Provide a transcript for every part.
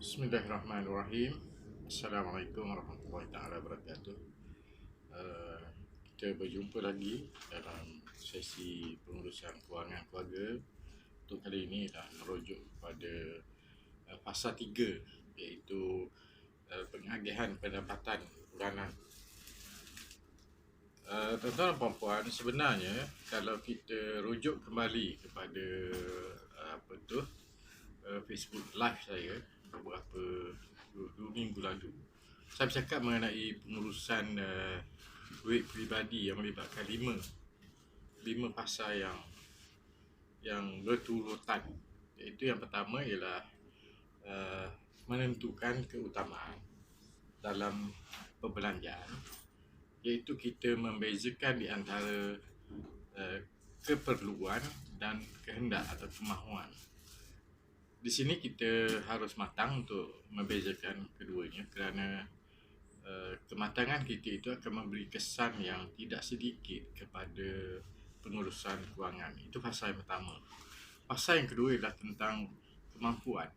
Bismillahirrahmanirrahim. Assalamualaikum warahmatullahi taala wabarakatuh. Uh, kita berjumpa lagi dalam sesi pengurusan kewangan keluarga. Untuk kali ini dah merujuk pada fasa 3, iaitu pengagihan pendapatan bulanan. Tuan-tuan dan puan-puan, sebenarnya kalau kita rujuk kembali kepada Facebook live saya beberapa 2 minggu lalu, saya bercakap mengenai pengurusan duit peribadi yang melibatkan 5 fasa yang berturutan. Iaitu yang pertama ialah menentukan keutamaan dalam perbelanjaan, iaitu kita membezakan di antara keperluan dan kehendak atau kemahuan. Di sini kita harus matang untuk membezakan keduanya, kerana kematangan kita itu akan memberi kesan yang tidak sedikit kepada pengurusan kewangan. Itu fasa yang pertama. Fasa yang kedua ialah tentang kemampuan.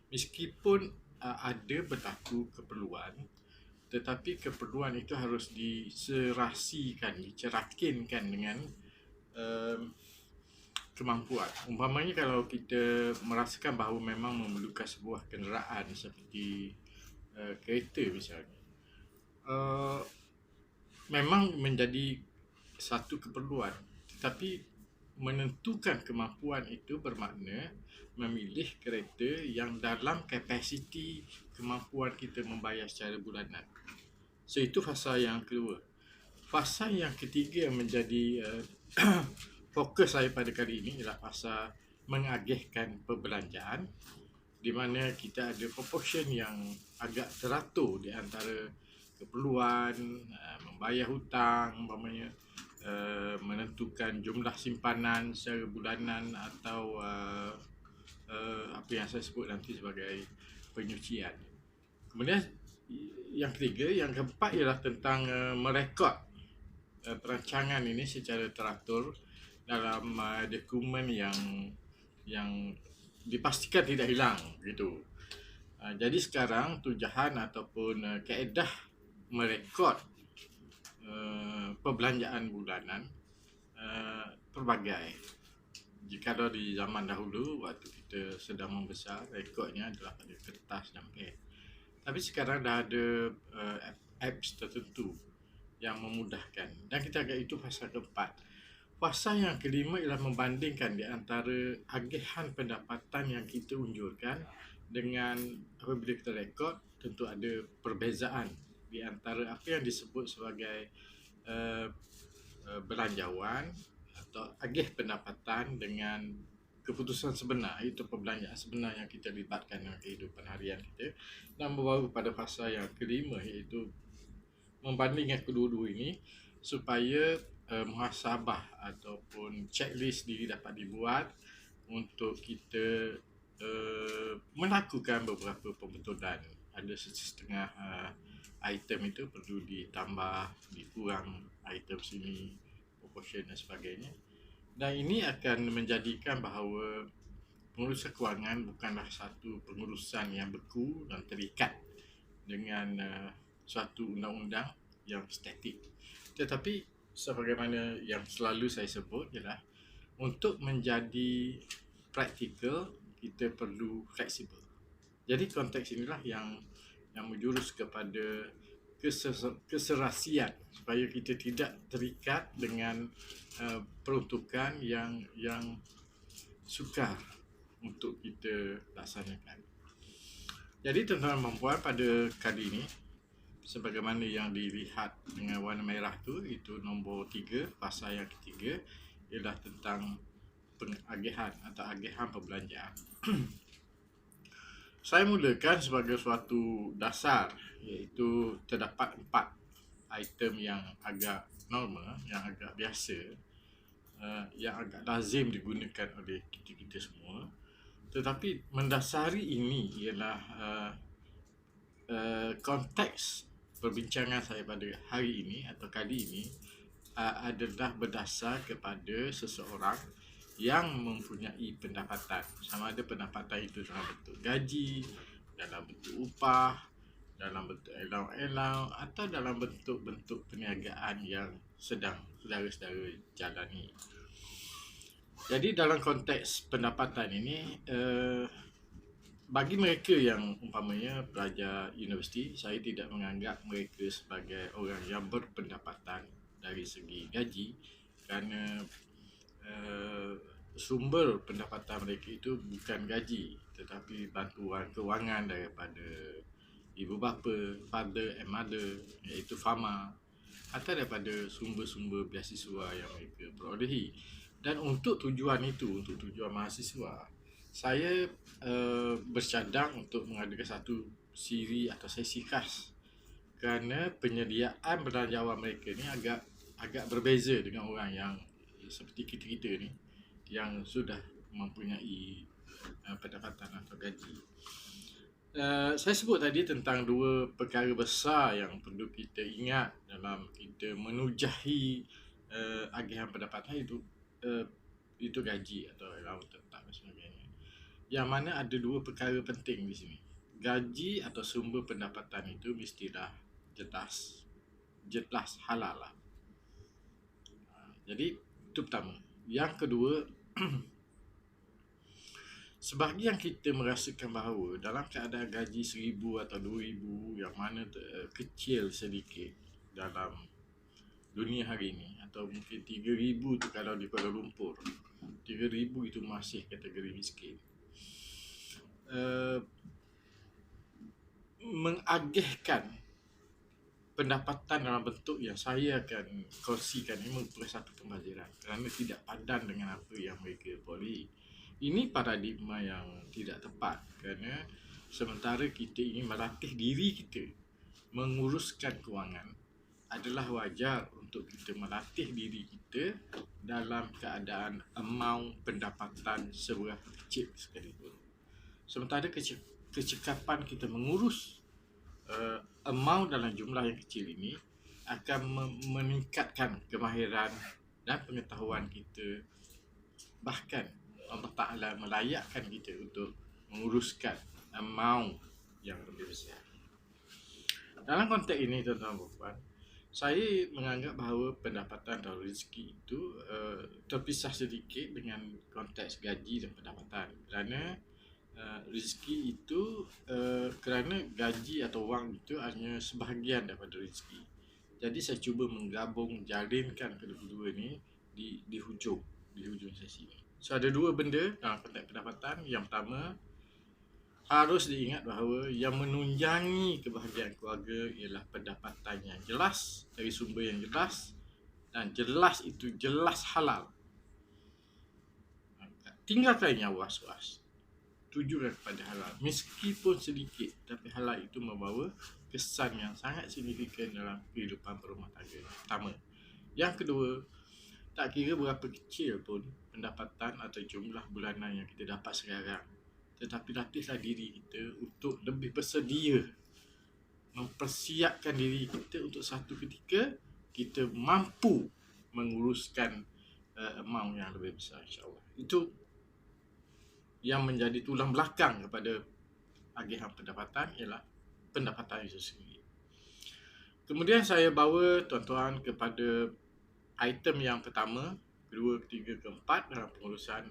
Meskipun ada berlaku keperluan, tetapi keperluan itu harus diserasikan, dicerakinkan dengan kemampuan. Umpamanya kalau kita merasakan bahawa memang memerlukan sebuah kenderaan seperti kereta misalnya, memang menjadi satu keperluan, tetapi menentukan kemampuan itu bermakna memilih kereta yang dalam kapasiti kemampuan kita membayar secara bulanan. So itu fasa yang kedua. Fasa yang ketiga yang menjadi fokus saya pada kali ini ialah fasa mengagihkan perbelanjaan, di mana kita ada proportion yang agak teratur di antara keperluan, membayar hutang, umpamanya menentukan jumlah simpanan secara bulanan, atau apa yang saya sebut nanti sebagai penyucian. Kemudian yang ketiga, yang keempat ialah tentang merekod perancangan ini secara teratur dalam dokumen yang dipastikan tidak hilang gitu. Jadi sekarang tujuan ataupun kaedah merekod perbelanjaan bulanan pelbagai. Jika di zaman dahulu waktu kita sedang membesar, rekodnya adalah pada kertas dan pen. Tapi sekarang dah ada apps tertentu yang memudahkan, dan kita agak itu fasa keempat. Fasa yang kelima ialah membandingkan di antara agihan pendapatan yang kita unjurkan dengan apabila kita rekod. Tentu ada perbezaan di antara apa yang disebut sebagai belanjawan atau agih pendapatan dengan keputusan sebenar, iaitu perbelanjaan sebenar yang kita libatkan dalam kehidupan harian kita. Dan membawa pada fasa yang kelima, iaitu membandingkan kedua-dua ini supaya muhasabah ataupun checklist diri dapat dibuat untuk kita melakukan beberapa pembetulan. Ada setengah item itu perlu ditambah, dikurang item sini, proportion dan sebagainya. Dan ini akan menjadikan bahawa pengurusan kewangan bukanlah satu pengurusan yang beku dan terikat dengan suatu undang-undang yang statik. Tetapi sebagaimana yang selalu saya sebut ialah untuk menjadi praktikal kita perlu fleksibel. Jadi konteks inilah yang menjurus kepada keserasian, supaya kita tidak terikat dengan peruntukan yang sukar untuk kita laksanakan. Jadi tuan-tuan dan puan, pada kali ini sebagaimana yang dilihat dengan warna merah itu nombor 3, fasa yang ketiga ialah tentang pengagihan atau agihan perbelanjaan. Saya mulakan sebagai suatu dasar, iaitu terdapat 4 item yang agak normal, yang agak biasa, yang agak lazim digunakan oleh kita semua. Tetapi mendasari ini ialah konteks perbincangan saya pada hari ini atau kali ini adalah berdasar kepada seseorang yang mempunyai pendapatan, sama ada pendapatan itu dalam bentuk gaji, dalam bentuk upah, dalam bentuk allowance atau dalam bentuk-bentuk perniagaan yang sedang saudara-saudara jalani. Jadi dalam konteks pendapatan ini, bagi mereka yang umpamanya pelajar universiti, saya tidak menganggap mereka sebagai orang yang berpendapatan dari segi gaji, kerana sumber pendapatan mereka itu bukan gaji tetapi bantuan kewangan daripada ibu bapa, father and mother, iaitu FAMA, atau daripada sumber-sumber beasiswa yang mereka perolehi. Dan untuk tujuan itu, untuk tujuan mahasiswa, saya bercadang untuk mengadakan satu siri atau sesi khas, kerana penyediaan belanjawan mereka ni agak berbeza dengan orang yang seperti kita-kita ni yang sudah mempunyai pendapatan atau gaji. Saya sebut tadi tentang dua perkara besar yang perlu kita ingat dalam kita menujahi agihan pendapatan itu gaji atau allowance tetap dan sebagainya. Yang mana ada dua perkara penting di sini. Gaji atau sumber pendapatan itu mestilah jelas halal lah. Jadi itu pertama. Yang kedua, sebahagian kita merasakan bahawa dalam keadaan gaji 1,000 atau 2,000 yang mana kecil sedikit dalam dunia hari ini, atau mungkin 3,000 tu kalau di Kuala Lumpur, 3,000 itu masih kategori miskin. Mengagihkan pendapatan dalam bentuk yang saya akan kongsikan ini merupakan satu pembaziran, kerana tidak padan dengan apa yang mereka perolehi. Ini paradigma yang tidak tepat, kerana sementara kita ingin melatih diri kita menguruskan kewangan, adalah wajar untuk kita melatih diri kita dalam keadaan amount pendapatan seberapa kecil sekalipun. Sementara kecekapan kita mengurus amount dalam jumlah yang kecil ini akan meningkatkan kemahiran dan pengetahuan kita. Bahkan Allah Ta'ala melayakkan kita untuk menguruskan amount yang lebih besar. Dalam konteks ini, tuan-tuan dan puan, saya menganggap bahawa pendapatan atau rezeki itu terpisah sedikit dengan konteks gaji dan pendapatan, kerana rezeki itu kerana gaji atau wang itu hanya sebahagian daripada rezeki. Jadi saya cuba menggabung, jalinkan kedua-dua ni di hujung sesi ini. So ada dua benda dalam konteks pendapatan. Yang pertama, harus diingat bahawa yang menunjangi kebahagiaan keluarga ialah pendapatan yang jelas dari sumber yang jelas, dan jelas itu jelas halal. Tinggalkan yang was-was, tujukan kepada halal, meskipun sedikit, tapi halal itu membawa kesan yang sangat signifikan dalam kehidupan berumah tangga. Pertama. Yang kedua, tak kira berapa kecil pun pendapatan atau jumlah bulanan yang kita dapat sekarang, tetapi latihlah diri kita untuk lebih bersedia, mempersiapkan diri kita untuk satu ketika kita mampu menguruskan amount yang lebih besar, insyaAllah. Itu yang menjadi tulang belakang kepada agihan pendapatan ialah pendapatan itu sendiri. Kemudian saya bawa tuan-tuan kepada item yang pertama, kedua, ketiga, keempat dalam pengurusan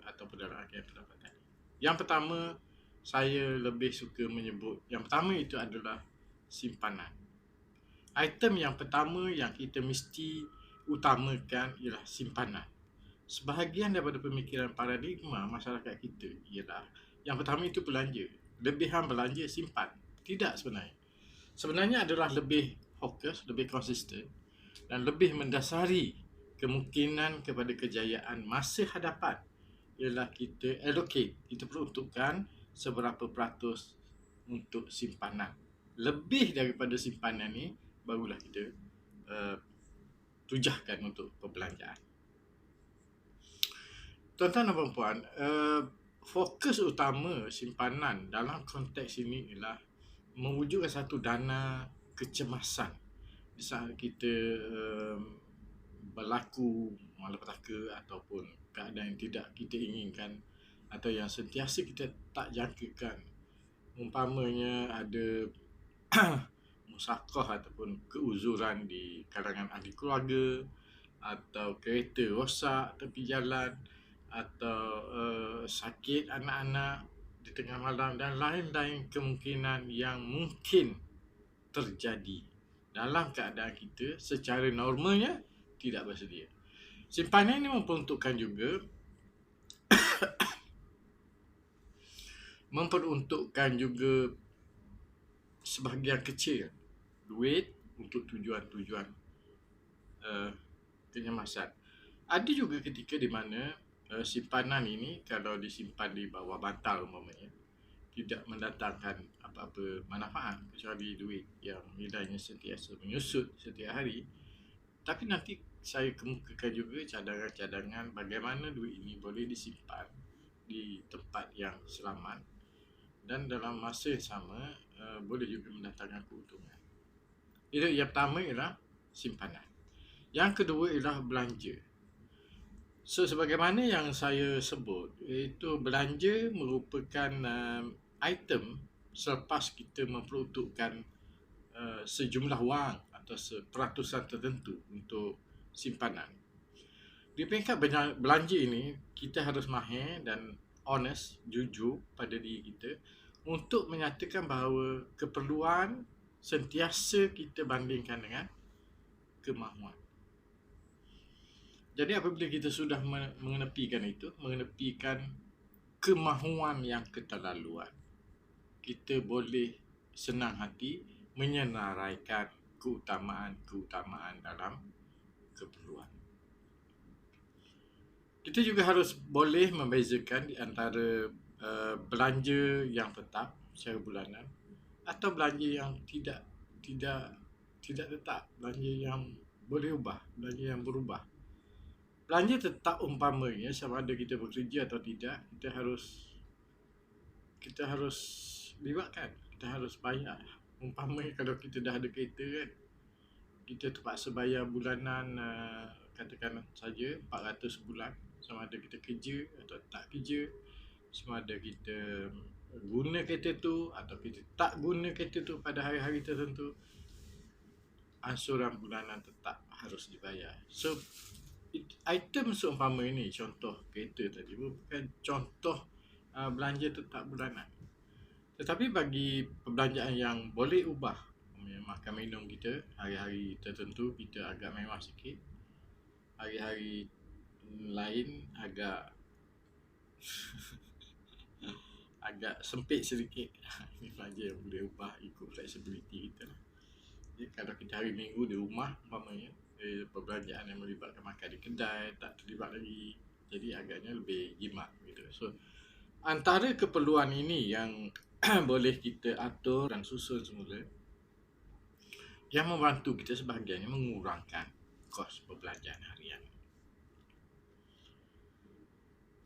ataupun dalam agihan pendapatan. Yang pertama, saya lebih suka menyebut, yang pertama itu adalah simpanan. Item yang pertama yang kita mesti utamakan ialah simpanan. Sebahagian daripada pemikiran paradigma masyarakat kita ialah yang pertama itu belanja. Lebihan belanja simpan. Tidak sebenarnya. Sebenarnya adalah lebih fokus, lebih konsisten dan lebih mendasari kemungkinan kepada kejayaan masa hadapan ialah kita allocate, kita peruntukkan seberapa peratus untuk simpanan. Lebih daripada simpanan ni barulah kita tujahkan untuk perbelanjaan. Tuan-tuan dan puan, fokus utama simpanan dalam konteks ini ialah mewujudkan satu dana kecemasan di saat kita berlaku malapetaka ataupun keadaan yang tidak kita inginkan atau yang sentiasa kita tak jangkakan umpamanya ada musakah ataupun keuzuran di kalangan ahli keluarga, atau kereta rosak tepi jalan, atau sakit anak-anak di tengah malam, dan lain-lain kemungkinan yang mungkin terjadi dalam keadaan kita secara normalnya tidak bersedia. Simpanan ini memperuntukkan juga sebahagian kecil duit untuk tujuan-tujuan kenyamasan. Ada juga ketika di mana simpanan ini kalau disimpan di bawah bantal umpamanya tidak mendatangkan apa-apa manfaat kecuali duit yang nilainya sentiasa menyusut setiap hari. Tapi nanti saya kemukakan juga cadangan-cadangan bagaimana duit ini boleh disimpan di tempat yang selamat dan dalam masa yang sama boleh juga mendatangkan keuntungan. Yang pertama ialah simpanan. Yang kedua ialah belanja. So, sebagaimana yang saya sebut, iaitu belanja merupakan item selepas kita memperuntukkan sejumlah wang atau peratusan tertentu untuk simpanan. Di peringkat belanja ini, kita harus mahir dan honest, jujur pada diri kita untuk menyatakan bahawa keperluan sentiasa kita bandingkan dengan kemahuan. Jadi apabila kita sudah mengenepikan kemahuan yang keterlaluan, kita boleh senang hati menyenaraikan keutamaan-keutamaan dalam keperluan. Kita juga harus boleh membezakan di antara belanja yang tetap secara bulanan atau belanja yang tidak tetap, belanja yang boleh ubah, belanja yang berubah. Belanja tetap umpamanya sama ada kita bekerja atau tidak, kita harus libatkan, kita harus bayar. Umpamanya kalau kita dah ada kereta kan, kita terpaksa bayar bulanan katakan saja 400 bulan, sama ada kita kerja atau tak kerja, sama ada kita guna kereta tu atau kita tak guna kereta tu pada hari-hari tertentu, ansuran bulanan tetap harus dibayar. So item seumpama ini, contoh kereta tadi, bukan contoh belanja tetap bulanan. Tetapi bagi perbelanjaan yang boleh ubah, makan minum kita, hari-hari tertentu kita agak mewah sikit, hari-hari lain agak agak sempit sedikit. Ini belanja yang boleh ubah ikut flexibility kita lah. Jadi kalau kita hari minggu di rumah umpamanya, perbelanjaan yang melibatkan makan di kedai tak terlibat lagi, jadi agaknya lebih jimat gitu. So antara keperluan ini yang boleh kita atur dan susun semula, yang membantu kita sebahagiannya mengurangkan kos perbelanjaan harian.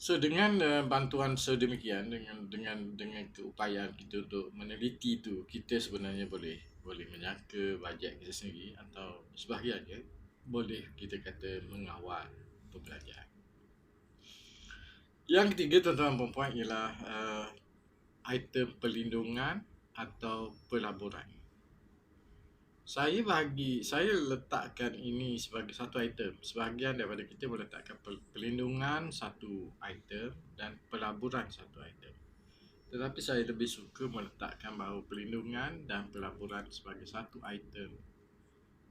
So dengan bantuan sedemikian, dengan keupayaan kita untuk meneliti itu, kita sebenarnya boleh menyangka bajet kita sendiri atau sebahagiannya boleh kita kata mengawal perbelanjaan. Yang ketiga, tuan-tuan dan puan, ialah item perlindungan atau pelaburan. Saya letakkan ini sebagai satu item. Sebahagian daripada kita meletakkan perlindungan satu item dan pelaburan satu item. Tetapi saya lebih suka meletakkan bahawa perlindungan dan pelaburan sebagai satu item,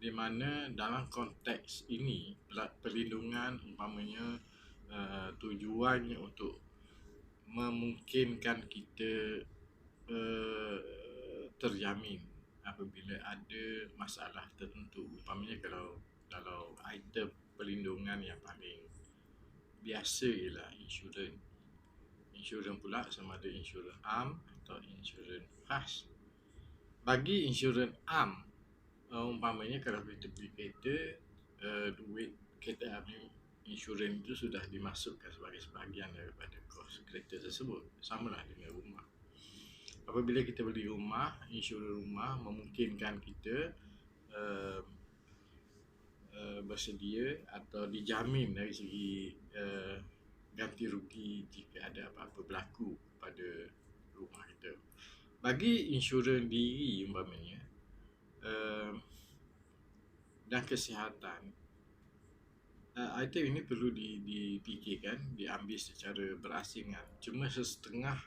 di mana dalam konteks ini perlindungan umpamanya tujuannya untuk memungkinkan kita terjamin apabila ada masalah tertentu. Umpamanya kalau item perlindungan yang paling biasa ialah insurans. Insurans pula sama ada insurans am atau insurans khas. Bagi insurans am, umpamanya kalau kita beli kereta, duit kereta insurans itu sudah dimasukkan sebagai sebahagian daripada kos kereta tersebut. Samalah dengan rumah. Apabila kita beli rumah, insurans rumah memungkinkan kita bersedia atau dijamin dari segi ganti rugi jika ada apa-apa berlaku pada rumah kita. Bagi insurans diri umpamanya dan kesihatan, item ini perlu dipikirkan, diambil secara berasingan. Cuma setengah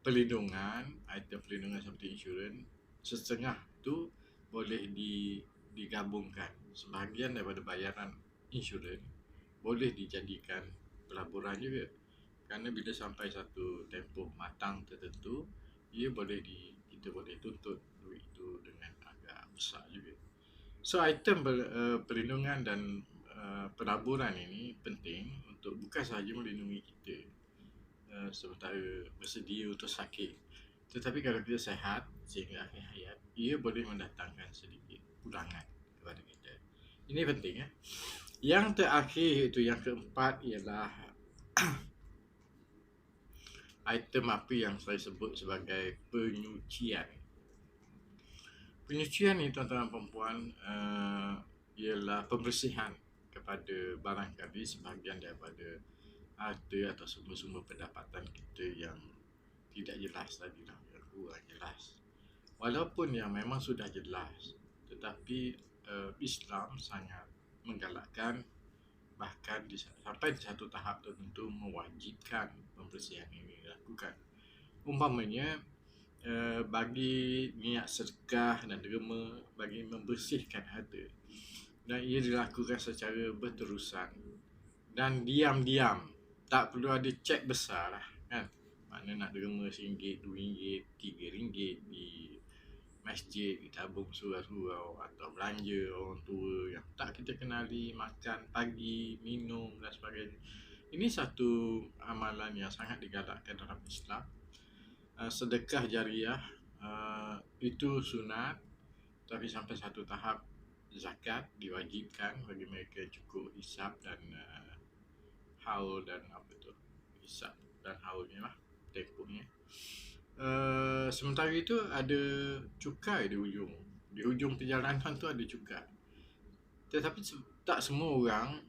perlindungan, item perlindungan seperti insurans, setengah tu boleh digabungkan. Sebahagian daripada bayaran insurans boleh dijadikan pelaburan juga. Kerana bila sampai satu tempoh matang tertentu, kita boleh tuntut duit itu dengan agak besar juga. So item perlindungan dan pelaburan ini penting untuk bukan sahaja melindungi kita sementara bersedia untuk sakit, tetapi kalau kita sihat sehingga akhir hayat, ia boleh mendatangkan sedikit pulangan kepada kita. Ini penting ya. Yang terakhir itu, yang keempat, ialah item apa yang saya sebut sebagai penyucian. Penyucian ini, tuan-tuan dan perempuan, ialah pembersihan kepada barangkali sebahagian daripada harta atau sumber-sumber pendapatan kita yang tidak jelas tadi lah, yang kurang jelas. Walaupun yang memang sudah jelas, tetapi Islam sangat menggalakkan, bahkan sampai di satu tahap tertentu mewajibkan pembersihan ini dilakukan. Umpamanya bagi niat sedekah dan derma, bagi membersihkan harta, dan ia dilakukan secara berterusan dan diam-diam, tak perlu ada cek besar lah kan. Mana nak derma RM1, RM2, RM3 di masjid, ditabung surau-surau atau belanja orang tua yang tak kita kenali, makan pagi, minum dan sebagainya. Ini satu amalan yang sangat digalakkan dalam Islam. Sedekah jariah itu sunat, tapi sampai satu tahap zakat diwajibkan bagi mereka yang cukup hisap dan haul dan hisap dan haulnya lah, tempohnya. Sementara itu ada cukai di ujung perjalanan tu ada cukai, tetapi tak semua orang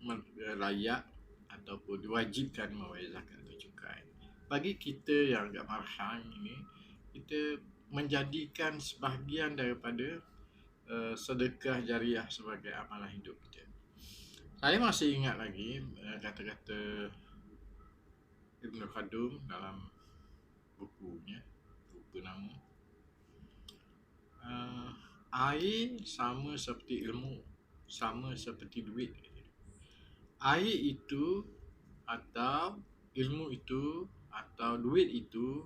layak ataupun diwajibkan membayar zakat atau cukai. Bagi kita yang agak marham ini, kita menjadikan sebahagian daripada sedekah jariah sebagai amalan hidup kita. Saya masih ingat lagi kata-kata Ibn Khaldun dalam bukunya, lupa nama. Air sama seperti ilmu, sama seperti duit. Air itu atau ilmu itu atau duit itu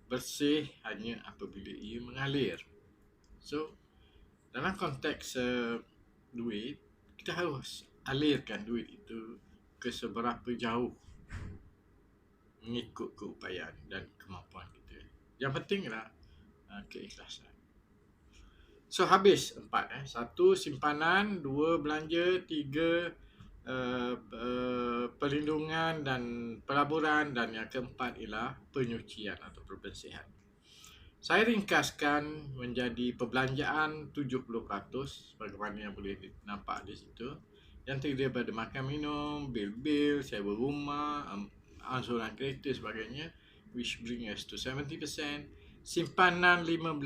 bersih hanya apabila ia mengalir. So dalam konteks duit, kita harus alirkan duit itu ke seberapa jauh mengikut keupayaan dan kemampuan kita. Yang penting adalah keikhlasan. So habis 4. 1 simpanan, 2 belanja, 3 perlindungan dan pelaburan, dan yang keempat ialah penyucian atau pembersihan. Saya ringkaskan menjadi perbelanjaan 70%, bagaimana yang boleh nampak di situ, yang terdiri daripada makan minum, bil-bil, sewa rumah, angsuran kereta sebagainya, which bring us to 70%. Simpanan 15%,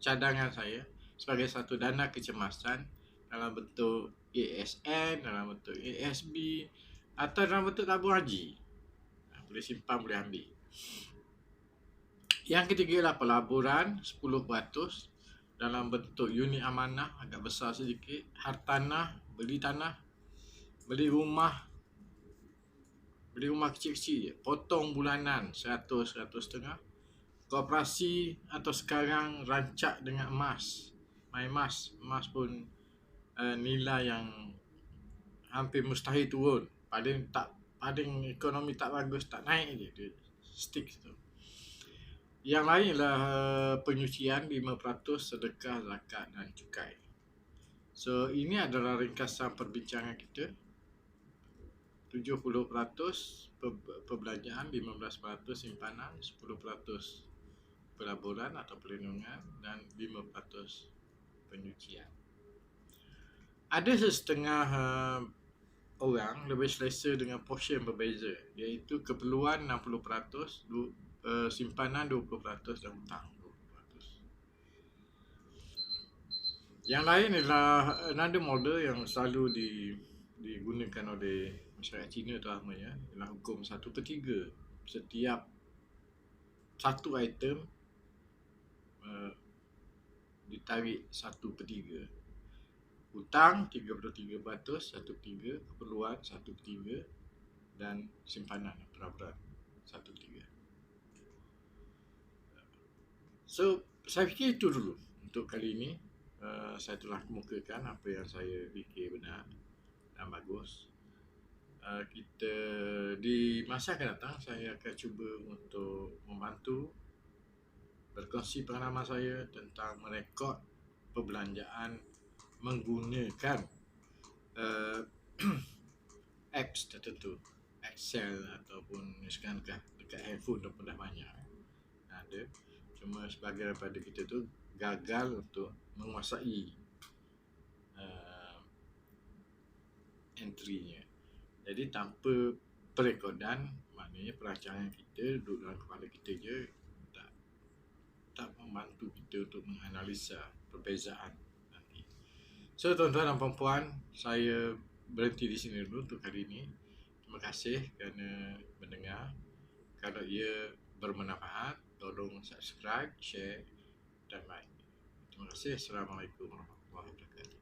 cadangan saya sebagai satu dana kecemasan dalam bentuk ASN, dalam bentuk ASB atau dalam bentuk tabung haji. Boleh simpan, boleh ambil. Yang ketiga ialah pelaburan 10% dalam bentuk unit amanah, agak besar sedikit, hartanah, beli tanah, beli rumah kecil-kecil je, potong bulanan 100-100.5. Koperasi atau sekarang rancak dengan emas, emas pun nilai yang hampir mustahil turun. Paling ekonomi tak bagus, tak naik je, dia stick tu. Yang lain ialah penyucian 5%, sedekah, zakat dan cukai. So ini adalah ringkasan perbincangan kita. 70% perbelanjaan, 15% simpanan, 10% pelaburan atau perlindungan, dan 5% penyucian. Ada setengah orang lebih selesa dengan portion berbeza, iaitu keperluan 60%, simpanan 20% dan hutang 20%. Yang lain adalah another model yang selalu digunakan oleh masyarakat Cina terutamanya ialah hukum 1/3. Setiap satu item ditarik 1/3. Hutang 33%, 1/3, keperluan 1/3 dan simpanan perabot 1/3. So, saya fikir itu dulu untuk kali ini. Saya telah kemukakan apa yang saya fikir benar dan bagus. Kita di masa akan datang saya akan cuba untuk membantu berkongsi pengalaman saya tentang merekod perbelanjaan menggunakan apps tertentu, Excel ataupun sekarang dekat handphone pun dah banyak ada. Cuma sebahagian daripada kita tu gagal untuk menguasai entry-nya. Jadi tanpa perekodan, maknanya perancangan kita duduk dalam kepala kita je, tak membantu kita untuk menganalisa perbezaan nanti. So tuan-tuan dan puan-puan, saya berhenti di sini dulu untuk kali ini. Terima kasih kerana mendengar. Kalau ia bermanfaat, tolong subscribe, share dan like. Terima kasih. Assalamualaikum warahmatullahi wabarakatuh.